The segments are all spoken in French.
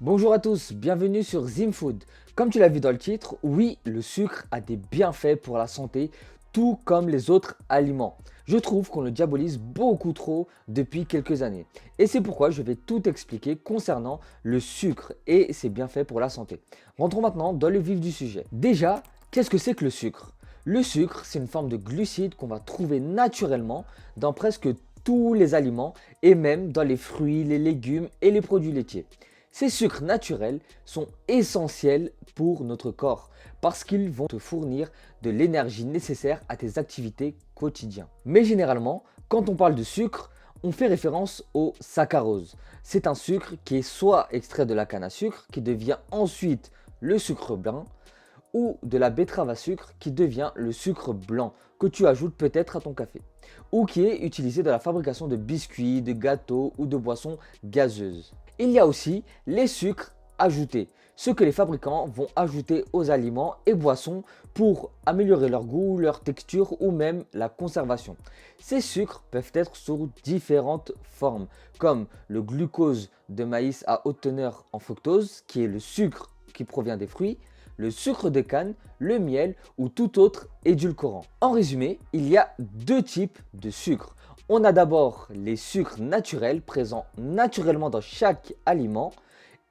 Bonjour à tous, bienvenue sur Zimfood. Comme tu l'as vu dans le titre, oui, le sucre a des bienfaits pour la santé, tout comme les autres aliments. Je trouve qu'on le diabolise beaucoup trop depuis quelques années. Et c'est pourquoi je vais tout expliquer concernant le sucre et ses bienfaits pour la santé. Rentrons maintenant dans le vif du sujet. Déjà, qu'est-ce que c'est que le sucre? Le sucre, c'est une forme de glucide qu'on va trouver naturellement dans presque tous les aliments et même dans les fruits, les légumes et les produits laitiers. Ces sucres naturels sont essentiels pour notre corps parce qu'ils vont te fournir de l'énergie nécessaire à tes activités quotidiennes. Mais généralement, quand on parle de sucre, on fait référence au saccharose. C'est un sucre qui est soit extrait de la canne à sucre qui devient ensuite le sucre blanc ou de la betterave à sucre qui devient le sucre blanc que tu ajoutes peut-être à ton café ou qui est utilisé dans la fabrication de biscuits, de gâteaux ou de boissons gazeuses. Il y a aussi les sucres ajoutés, ce que les fabricants vont ajouter aux aliments et boissons pour améliorer leur goût, leur texture ou même la conservation. Ces sucres peuvent être sous différentes formes, comme le glucose de maïs à haute teneur en fructose, qui est le sucre qui provient des fruits, le sucre de canne, le miel ou tout autre édulcorant. En résumé, il y a deux types de sucre. On a d'abord les sucres naturels présents naturellement dans chaque aliment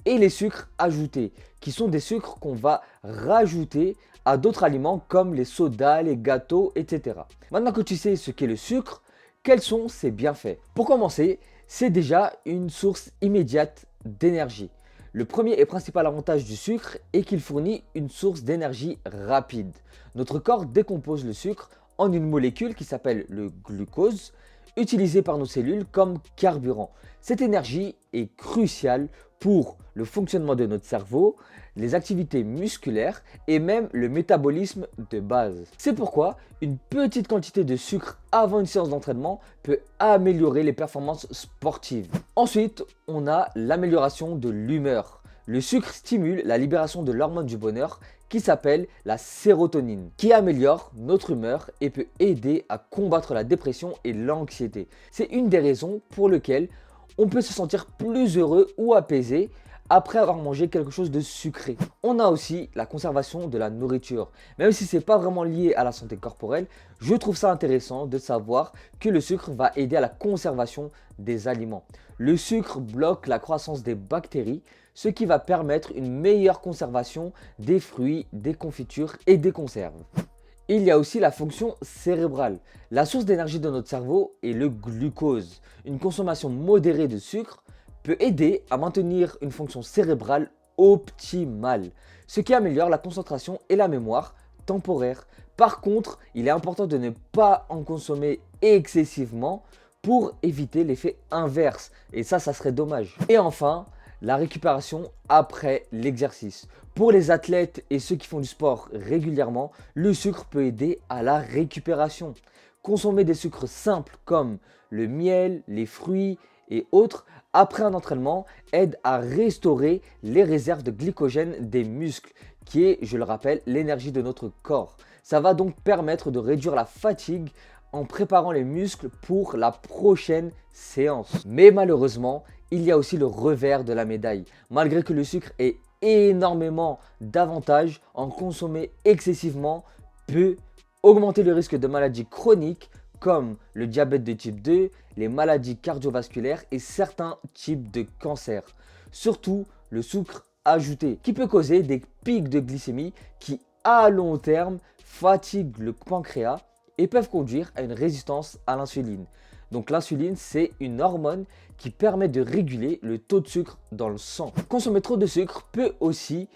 et les sucres ajoutés qui sont des sucres qu'on va rajouter à d'autres aliments comme les sodas, les gâteaux, etc. Maintenant que tu sais ce qu'est le sucre, quels sont ses bienfaits? Pour commencer, c'est déjà une source immédiate d'énergie. Le premier et principal avantage du sucre est qu'il fournit une source d'énergie rapide. Notre corps décompose le sucre en une molécule qui s'appelle le glucose, utilisée par nos cellules comme carburant. Cette énergie est cruciale pour le fonctionnement de notre cerveau, les activités musculaires et même le métabolisme de base. C'est pourquoi une petite quantité de sucre avant une séance d'entraînement peut améliorer les performances sportives. Ensuite, on a l'amélioration de l'humeur. Le sucre stimule la libération de l'hormone du bonheur qui s'appelle la sérotonine, qui améliore notre humeur et peut aider à combattre la dépression et l'anxiété. C'est une des raisons pour lesquelles on peut se sentir plus heureux ou apaisé après avoir mangé quelque chose de sucré. On a aussi la conservation de la nourriture. Même si ce n'est pas vraiment lié à la santé corporelle, je trouve ça intéressant de savoir que le sucre va aider à la conservation des aliments. Le sucre bloque la croissance des bactéries, ce qui va permettre une meilleure conservation des fruits, des confitures et des conserves. Il y a aussi la fonction cérébrale. La source d'énergie de notre cerveau est le glucose. Une consommation modérée de sucre peut aider à maintenir une fonction cérébrale optimale, ce qui améliore la concentration et la mémoire temporaire. Par contre, il est important de ne pas en consommer excessivement pour éviter l'effet inverse. Et ça serait dommage. Et enfin, la récupération après l'exercice. Pour les athlètes et ceux qui font du sport régulièrement, le sucre peut aider à la récupération. Consommer des sucres simples comme le miel, les fruits et autres après un entraînement aide à restaurer les réserves de glycogène des muscles, qui est, je le rappelle, l'énergie de notre corps. Ça va donc permettre de réduire la fatigue en préparant les muscles pour la prochaine séance. Mais malheureusement, il y a aussi le revers de la médaille. Malgré que le sucre ait énormément d'avantages, en consommer excessivement peut augmenter le risque de maladies chroniques comme le diabète de type 2, les maladies cardiovasculaires et certains types de cancers. Surtout le sucre ajouté qui peut causer des pics de glycémie qui à long terme fatiguent le pancréas et peuvent conduire à une résistance à l'insuline. Donc l'insuline, c'est une hormone qui permet de réguler le taux de sucre dans le sang. Consommer trop de sucre peut aussi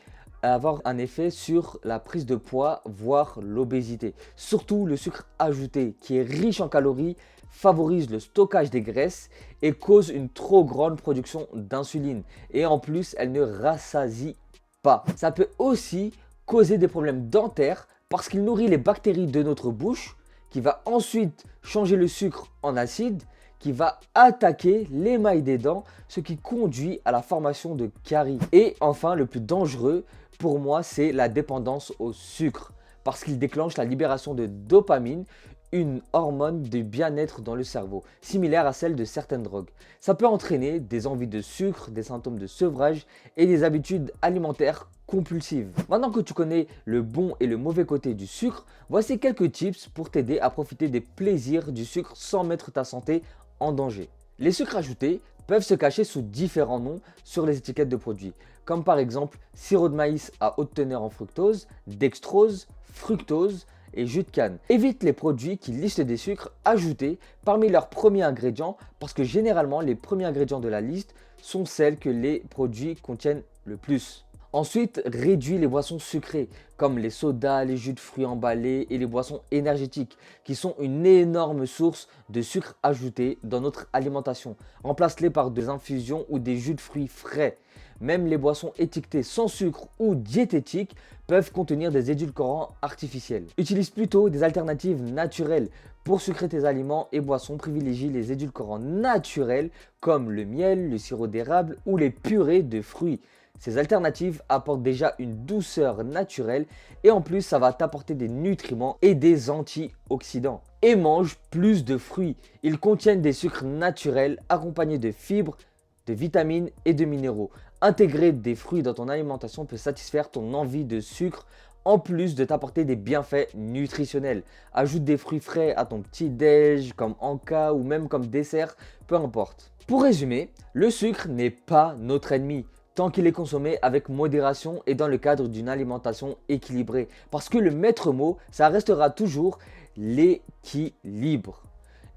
avoir un effet sur la prise de poids, voire l'obésité. Surtout le sucre ajouté, qui est riche en calories, favorise le stockage des graisses et cause une trop grande production d'insuline. Et en plus, elle ne rassasie pas. Ça peut aussi causer des problèmes dentaires parce qu'il nourrit les bactéries de notre bouche, qui va ensuite changer le sucre en acide, qui va attaquer l'émail des dents, ce qui conduit à la formation de caries. Et enfin, le plus dangereux pour moi, c'est la dépendance au sucre, parce qu'il déclenche la libération de dopamine, une hormone de bien-être dans le cerveau, similaire à celle de certaines drogues. Ça peut entraîner des envies de sucre, des symptômes de sevrage et des habitudes alimentaires compulsives. Maintenant que tu connais le bon et le mauvais côté du sucre, voici quelques tips pour t'aider à profiter des plaisirs du sucre sans mettre ta santé en danger. Les sucres ajoutés peuvent se cacher sous différents noms sur les étiquettes de produits, comme par exemple sirop de maïs à haute teneur en fructose, dextrose, fructose et jus de canne. Évite les produits qui listent des sucres ajoutés parmi leurs premiers ingrédients parce que généralement les premiers ingrédients de la liste sont celles que les produits contiennent le plus. Ensuite, réduis les boissons sucrées comme les sodas, les jus de fruits emballés et les boissons énergétiques qui sont une énorme source de sucre ajouté dans notre alimentation. Remplace-les par des infusions ou des jus de fruits frais. Même les boissons étiquetées sans sucre ou diététiques peuvent contenir des édulcorants artificiels. Utilise plutôt des alternatives naturelles. Pour sucrer tes aliments et boissons, privilégie les édulcorants naturels comme le miel, le sirop d'érable ou les purées de fruits. Ces alternatives apportent déjà une douceur naturelle et en plus ça va t'apporter des nutriments et des antioxydants. Et mange plus de fruits. Ils contiennent des sucres naturels accompagnés de fibres, de vitamines et de minéraux. Intégrer des fruits dans ton alimentation peut satisfaire ton envie de sucre en plus de t'apporter des bienfaits nutritionnels. Ajoute des fruits frais à ton petit-déj comme encas ou même comme dessert, peu importe. Pour résumer, le sucre n'est pas notre ennemi tant qu'il est consommé avec modération et dans le cadre d'une alimentation équilibrée. Parce que le maître mot, ça restera toujours l'équilibre.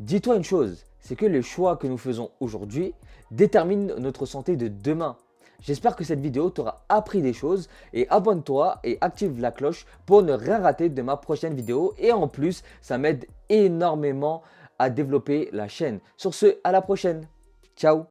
Dis-toi une chose, c'est que les choix que nous faisons aujourd'hui déterminent notre santé de demain. J'espère que cette vidéo t'aura appris des choses et abonne-toi et active la cloche pour ne rien rater de ma prochaine vidéo. Et en plus, ça m'aide énormément à développer la chaîne. Sur ce, à la prochaine. Ciao!